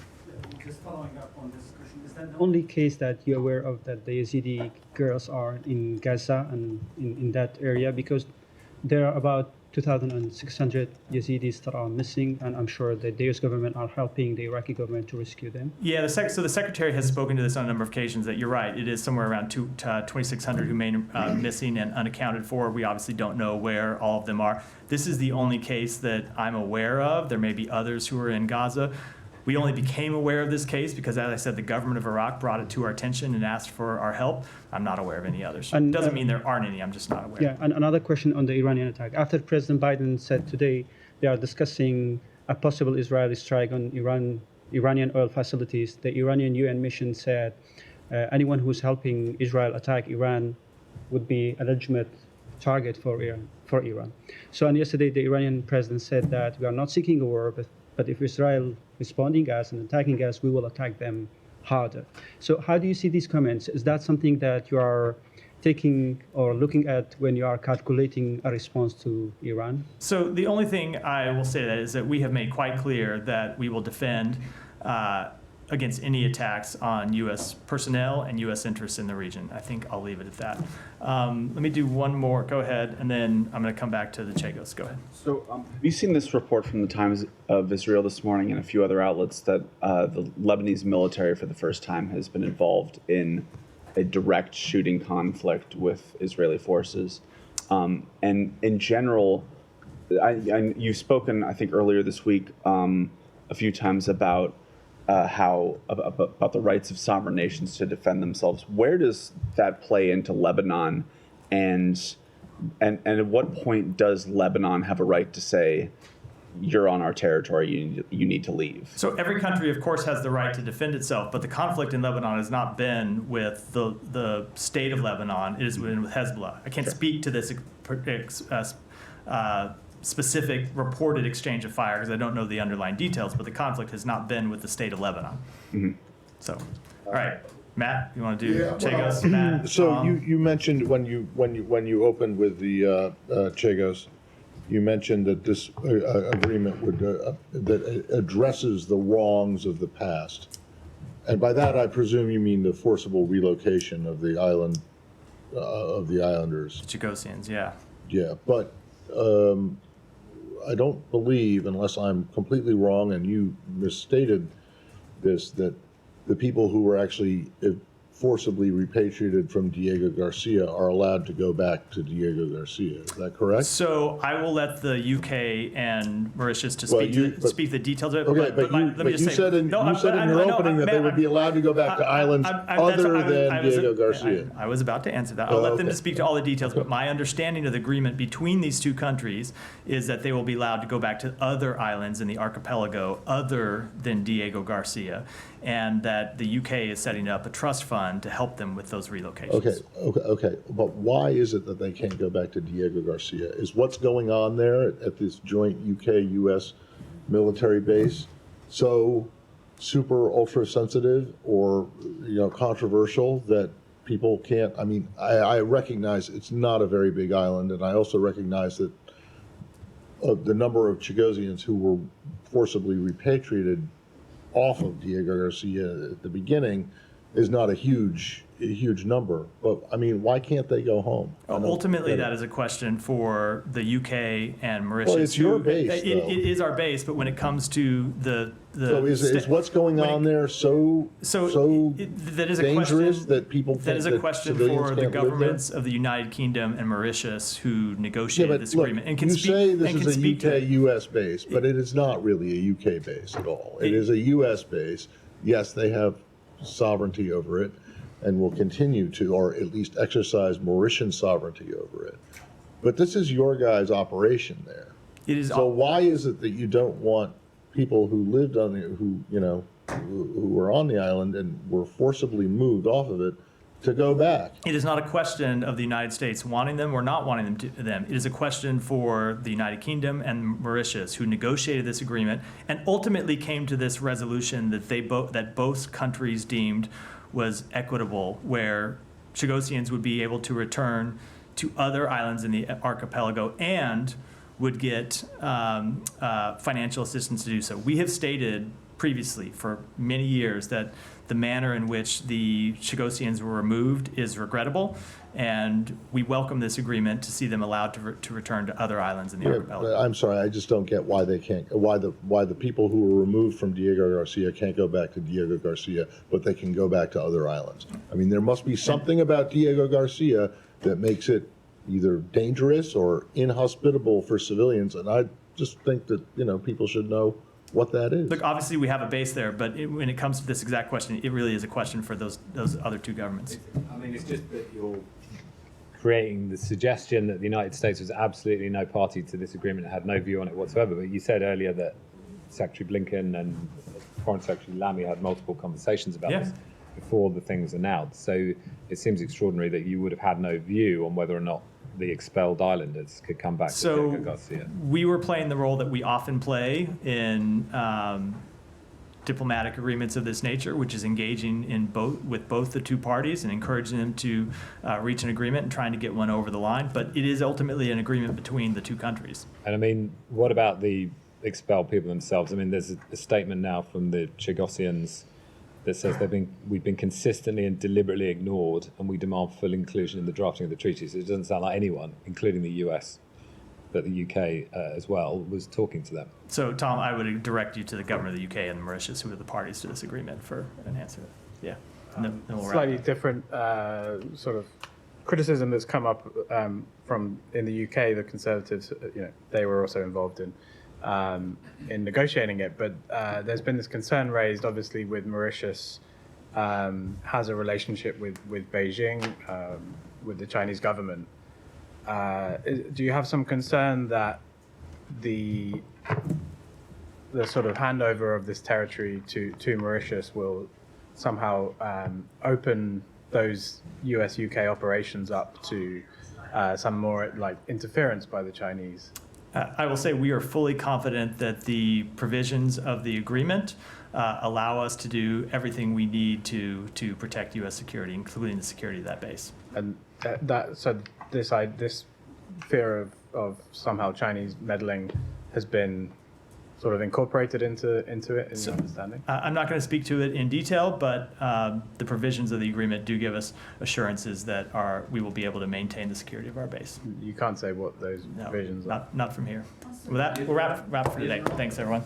Speaker 13: Just following up on this question, is that the only case that you're aware of that the Yazidi girls are in Gaza and in that area? Because there are about 2,600 Yazidis that are missing, and I'm sure that the US government are helping the Iraqi government to rescue them.
Speaker 1: Yeah, so the secretary has spoken to this on a number of occasions, that you're right, it is somewhere around 2,600 who remain missing and unaccounted for. We obviously don't know where all of them are. This is the only case that I'm aware of. There may be others who are in Gaza. We only became aware of this case because, as I said, the government of Iraq brought it to our attention and asked for our help. I'm not aware of any others.
Speaker 13: And,
Speaker 1: doesn't mean there aren't any, I'm just not aware.
Speaker 13: Yeah, and another question on the Iranian attack. After President Biden said today they are discussing a possible Israeli strike on Iranian oil facilities, the Iranian UN mission said anyone who's helping Israel attack Iran would be a legitimate target for Iran. So, and yesterday the Iranian president said that we are not seeking a war, but if Israel responding us and attacking us, we will attack them harder. So how do you see these comments? Is that something that you are taking or looking at when you are calculating a response to Iran?
Speaker 1: So the only thing I will say that is that we have made quite clear that we will defend against any attacks on U.S. personnel and U.S. interests in the region. I think I'll leave it at that. Let me do one more. Go ahead, and then I'm going to come back to the Chagos. Go ahead.
Speaker 14: So have you seen this report from the Times of Israel this morning and a few other outlets that the Lebanese military for the first time has been involved in a direct shooting conflict with Israeli forces? And in general, you've spoken, I think, earlier this week a few times about about the rights of sovereign nations to defend themselves. Where does that play into Lebanon, and at what point does Lebanon have a right to say, you're on our territory, you need to leave?
Speaker 1: So every country, of course, has the right to defend itself, but the conflict in Lebanon has not been with the state of Lebanon. It has been with Hezbollah. I can't speak to this specific reported exchange of fire because I don't know the underlying details, but the conflict has not been with the state of Lebanon.
Speaker 14: Mm-hmm.
Speaker 1: So, all right, Matt, you want to do
Speaker 2: Yeah,
Speaker 1: Chagos? Matt,
Speaker 2: So
Speaker 1: Tom?
Speaker 2: you mentioned when you opened with the Chagos, you mentioned that this agreement would that addresses the wrongs of the past, and by that I presume you mean the forcible relocation of the island of the islanders.
Speaker 1: Chagosians, yeah.
Speaker 2: Yeah, but I don't believe, unless I'm completely wrong and you misstated this, that the people who were actually forcibly repatriated from Diego Garcia are allowed to go back to Diego Garcia. Is that correct?
Speaker 1: So I will let the UK and Mauritius to speak the details of it.
Speaker 2: Okay, but you said in your opening that they would be allowed to go back to islands other than Diego Garcia.
Speaker 1: I was about to answer that. I'll let them to speak to all the details, but my understanding of the agreement between these two countries is that they will be allowed to go back to other islands in the archipelago other than Diego Garcia, and that the UK is setting up a trust fund to help them with those relocations.
Speaker 2: Okay. But why is it that they can't go back to Diego Garcia? Is what's going on there at this joint UK-US military base so super ultra sensitive or controversial that people can't? I mean, I recognize it's not a very big island, and I also recognize that the number of Chagosians who were forcibly repatriated off of Diego Garcia at the beginning is not a huge number. But I mean, why can't they go home?
Speaker 1: Ultimately, that is a question for the UK and Mauritius.
Speaker 2: Well, it's your base,
Speaker 1: It is our base, but when it comes to the
Speaker 2: so is what's going on there so
Speaker 1: that is a
Speaker 2: dangerous
Speaker 1: question,
Speaker 2: that people
Speaker 1: that is a question for the governments of the United Kingdom and Mauritius who negotiated this agreement and can
Speaker 2: you
Speaker 1: speak.
Speaker 2: say this
Speaker 1: and
Speaker 2: is
Speaker 1: can
Speaker 2: a
Speaker 1: speak to
Speaker 2: UK-US base, but it is not really a UK base at all. It is a US base. Yes, they have sovereignty over it and will continue to, or at least exercise Mauritian sovereignty over it. But this is your guys' operation there.
Speaker 1: It is.
Speaker 2: So why is it that you don't want people who lived on the, who were on the island and were forcibly moved off of it to go back?
Speaker 1: It is not a question of the United States wanting them or not wanting them. It is a question for the United Kingdom and Mauritius, who negotiated this agreement and ultimately came to this resolution that both countries deemed was equitable, where Chagosians would be able to return to other islands in the archipelago and would get financial assistance to do so. We have stated previously for many years that the manner in which the Chagosians were removed is regrettable, and we welcome this agreement to see them allowed to return to other islands in the archipelago.
Speaker 2: I'm sorry, I just don't get why they can't. Why the people who were removed from Diego Garcia can't go back to Diego Garcia, but they can go back to other islands. I mean, there must be something about Diego Garcia that makes it either dangerous or inhospitable for civilians, and I just think that people should know what that is.
Speaker 1: Look, obviously we have a base there, but when it comes to this exact question, it really is a question for those other two governments.
Speaker 9: I mean, it's just that you're creating the suggestion that the United States was absolutely no party to this agreement and had no view on it whatsoever. But you said earlier that Secretary Blinken and Foreign Secretary Lamy had multiple conversations about this before the thing was announced. So it seems extraordinary that you would have had no view on whether or not the expelled islanders could come back to Diego Garcia.
Speaker 1: We were playing the role that we often play in diplomatic agreements of this nature, which is engaging with both the two parties and encouraging them to reach an agreement and trying to get one over the line. But it is ultimately an agreement between the two countries.
Speaker 9: And I mean, what about the expelled people themselves? I mean, there's a statement now from the Chagossians that says we've been consistently and deliberately ignored, and we demand full inclusion in the drafting of the treaty. So it doesn't sound like anyone, including the US, but the UK as well, was talking to them.
Speaker 1: So, Tom, I would direct you to the government of the UK and Mauritius, who are the parties to this agreement, for an answer. Yeah. And then we'll wrap
Speaker 5: Slightly
Speaker 1: up.
Speaker 5: different sort of criticism that's come up from in the UK. The Conservatives, they were also involved in negotiating it, but there's been this concern raised, obviously, with Mauritius has a relationship with Beijing, with the Chinese government. Do you have some concern that the sort of handover of this territory to Mauritius will somehow open those US-UK operations up to some more like interference by the Chinese?
Speaker 1: I will say we are fully confident that the provisions of the agreement allow us to do everything we need to protect U.S. security, including the security of that base.
Speaker 5: And so this fear of somehow Chinese meddling has been sort of incorporated into it in your understanding?
Speaker 1: I'm not going to speak to it in detail, but the provisions of the agreement do give us assurances that we will be able to maintain the security of our base.
Speaker 5: You can't say what those provisions are.
Speaker 1: Not from here. With that, we'll wrap for today. Thanks, everyone.